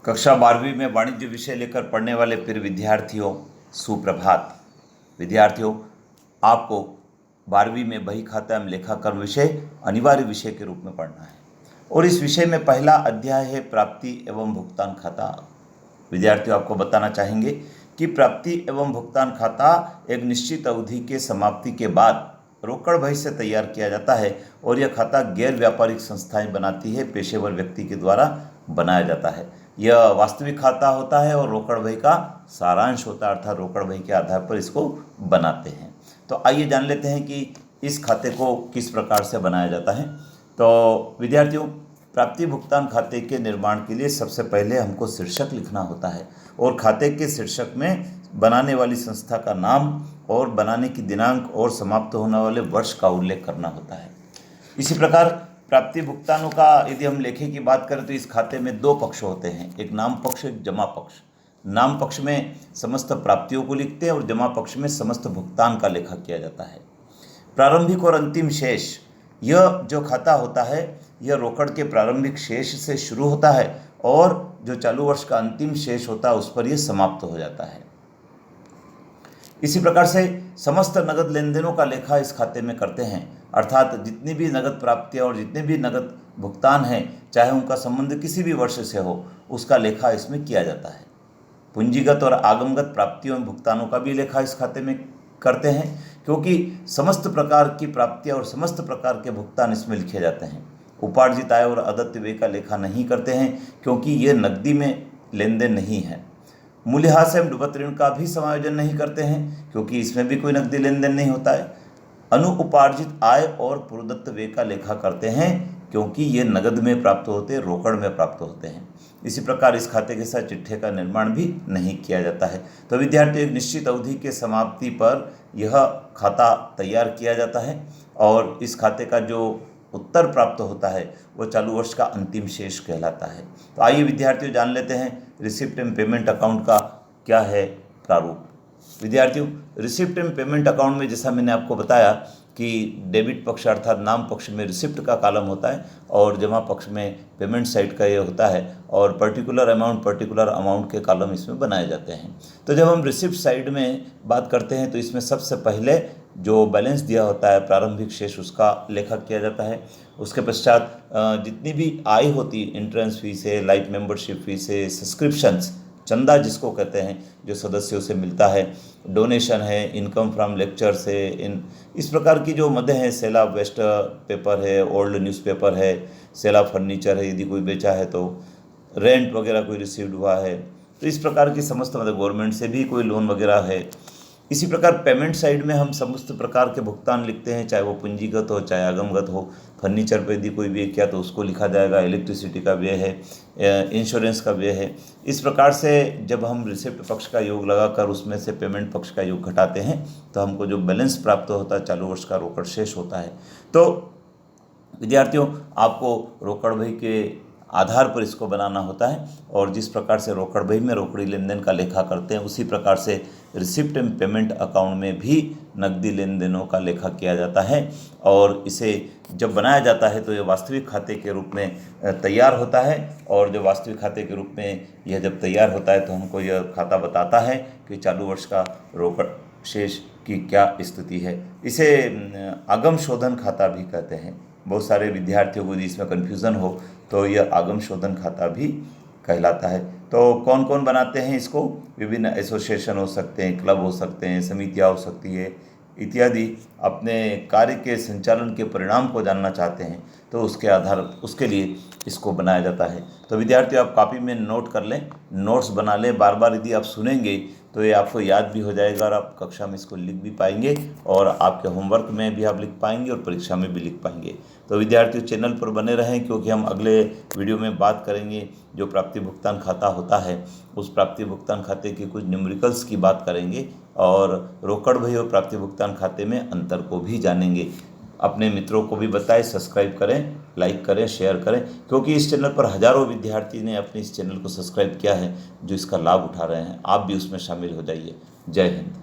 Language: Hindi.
कक्षा 12वीं में वाणिज्य विषय लेकर पढ़ने वाले प्रिय विद्यार्थियों, सुप्रभात। विद्यार्थियों, आपको 12वीं में बही खाता एवं लेखाकरण विषय अनिवार्य विषय के रूप में पढ़ना है और इस विषय में पहला अध्याय है प्राप्ति एवं भुगतान खाता। विद्यार्थियों, आपको बताना चाहेंगे कि प्राप्ति एवं भुगतान खाता एक निश्चित अवधि के समाप्ति के बाद रोकड़ बही से तैयार किया जाता है और यह खाता गैर व्यापारिक संस्थाएं बनाती है, पेशेवर व्यक्ति के द्वारा बनाया जाता है। यह वास्तविक खाता होता है और रोकड़ बही का सारांश होता है, अर्थात रोकड़ बही के आधार पर इसको बनाते हैं। तो आइए जान लेते हैं कि इस खाते को किस प्रकार से बनाया जाता है। तो विद्यार्थियों, प्राप्ति भुगतान खाते के निर्माण के लिए सबसे पहले हमको शीर्षक लिखना होता है और खाते के शीर्षक में बनाने वाली संस्था का नाम और बनाने की दिनांक और समाप्त होने वाले वर्ष का उल्लेख करना होता है। इसी प्रकार प्राप्ति भुगतानों का यदि हम लेखे की बात करें तो इस खाते में दो पक्ष होते हैं, एक नाम पक्ष, एक जमा पक्ष। नाम पक्ष में समस्त प्राप्तियों को लिखते हैं और जमा पक्ष में समस्त भुगतान का लेखा किया जाता है। प्रारंभिक और अंतिम शेष, यह जो खाता होता है यह रोकड़ के प्रारंभिक शेष से शुरू होता है और जो चालू वर्ष का अंतिम शेष होता है उस पर यह समाप्त हो जाता है। इसी प्रकार से समस्त नगद लेन देनों का लेखा इस खाते में करते हैं, अर्थात जितनी भी नगद प्राप्तियां और जितने भी नगद भुगतान हैं, चाहे उनका संबंध किसी भी वर्ष से हो, उसका लेखा इसमें किया जाता है। पूंजीगत और आगमगत प्राप्तियों एवं भुगतानों का भी लेखा इस खाते में करते हैं, क्योंकि समस्त प्रकार की प्राप्तियां और समस्त प्रकार के भुगतान इसमें लिखे जाते हैं। उपार्जित आय और अदत्त व्यय का लेखा नहीं करते हैं, क्योंकि ये नकदी में लेन देन नहीं है। मूल्यह्रास एवं डूबत ऋण का भी समायोजन नहीं करते हैं, क्योंकि इसमें भी कोई नकदी लेन देन नहीं होता है। अनुउपार्जित आय और पूर्वदत्त व्यय का लेखा करते हैं, क्योंकि ये नगद में प्राप्त होते हैं, रोकड़ में प्राप्त होते हैं। इसी प्रकार इस खाते के साथ चिट्ठे का निर्माण भी नहीं किया जाता है। तो विद्यार्थी, एक निश्चित अवधि के समाप्ति पर यह खाता तैयार किया जाता है और इस खाते का जो उत्तर प्राप्त होता है वो चालू वर्ष का अंतिम शेष कहलाता है। तो आइए विद्यार्थियों जान लेते हैं रिसिप्ट एंड पेमेंट अकाउंट का क्या है प्रारूप। विद्यार्थियों, रिसिप्ट एंड पेमेंट अकाउंट में जैसा मैंने आपको बताया कि डेबिट पक्ष अर्थात नाम पक्ष में रिसिप्ट का कॉलम होता है और जमा पक्ष में पेमेंट साइड का ये होता है और पर्टिकुलर अमाउंट के कॉलम इसमें बनाए जाते हैं। तो जब हम रिसिप्ट साइड में बात करते हैं तो इसमें सबसे पहले जो बैलेंस दिया होता है प्रारंभिक शेष, उसका लेखा किया जाता है। उसके पश्चात जितनी भी आय होती है, एंट्रेंस फीस है, लाइफ मेंबरशिप फीस है, सब्सक्रिप्शंस, चंदा जिसको कहते हैं जो सदस्यों से मिलता है, डोनेशन है, इनकम फ्रॉम लेक्चर्स है, इस प्रकार की जो मदें हैं, सेल ऑफ वेस्ट पेपर है, ओल्ड न्यूज़पेपर है, सेल ऑफ फर्नीचर है यदि कोई बेचा है तो, रेंट वगैरह कोई रिसीव्ड हुआ है, तो इस प्रकार की समस्त मदद, गवर्नमेंट से भी कोई लोन वगैरह है। इसी प्रकार पेमेंट साइड में हम समस्त प्रकार के भुगतान लिखते हैं, चाहे वो पूंजीगत हो चाहे आगमगत हो। फर्नीचर पर यदि कोई व्यय किया तो उसको लिखा जाएगा, इलेक्ट्रिसिटी का व्यय है, इंश्योरेंस का व्यय है। इस प्रकार से जब हम रिसिप्ट पक्ष का योग लगाकर उसमें से पेमेंट पक्ष का योग घटाते हैं तो हमको जो बैलेंस प्राप्त होता है चालू वर्ष का रोकड़ शेष होता है। तो विद्यार्थियों, आपको रोकड़ बही के आधार पर इसको बनाना होता है और जिस प्रकार से रोकड़ बही में रोकड़ी लेन देन का लेखा करते हैं उसी प्रकार से रिसिप्ट एंड पेमेंट अकाउंट में भी नकदी लेन देनों का लेखा किया जाता है और इसे जब बनाया जाता है तो ये वास्तविक खाते के रूप में तैयार होता है और जो वास्तविक खाते के रूप में यह जब तैयार होता है तो हमको यह खाता बताता है कि चालू वर्ष का रोकड़ शेष की क्या स्थिति है। इसे आगम शोधन खाता भी कहते हैं। बहुत सारे विद्यार्थियों को यदि इसमें कन्फ्यूज़न हो तो यह आगम शोधन खाता भी कहलाता है। तो कौन कौन बनाते हैं इसको? विभिन्न एसोसिएशन हो सकते हैं, क्लब हो सकते हैं, समितियाँ हो सकती है इत्यादि। अपने कार्य के संचालन के परिणाम को जानना चाहते हैं तो उसके लिए इसको बनाया जाता है। तो विद्यार्थी, आप कॉपी में नोट कर लें, नोट्स बना लें। बार बार यदि आप सुनेंगे तो ये आपको याद भी हो जाएगा और आप कक्षा में इसको लिख भी पाएंगे और आपके होमवर्क में भी आप लिख पाएंगे और परीक्षा में भी लिख पाएंगे। तो विद्यार्थियों, चैनल पर बने रहें क्योंकि हम अगले वीडियो में बात करेंगे जो प्राप्ति भुगतान खाता होता है उस प्राप्ति भुगतान खाते की कुछ न्यूमेरिकल्स की बात करेंगे और रोकड़ बही और प्राप्ति भुगतान खाते में अंतर को भी जानेंगे। अपने मित्रों को भी बताएं, सब्सक्राइब करें, लाइक करें, शेयर करें, क्योंकि इस चैनल पर हज़ारों विद्यार्थी ने अपने इस चैनल को सब्सक्राइब किया है जो इसका लाभ उठा रहे हैं। आप भी उसमें शामिल हो जाइए। जय हिंद।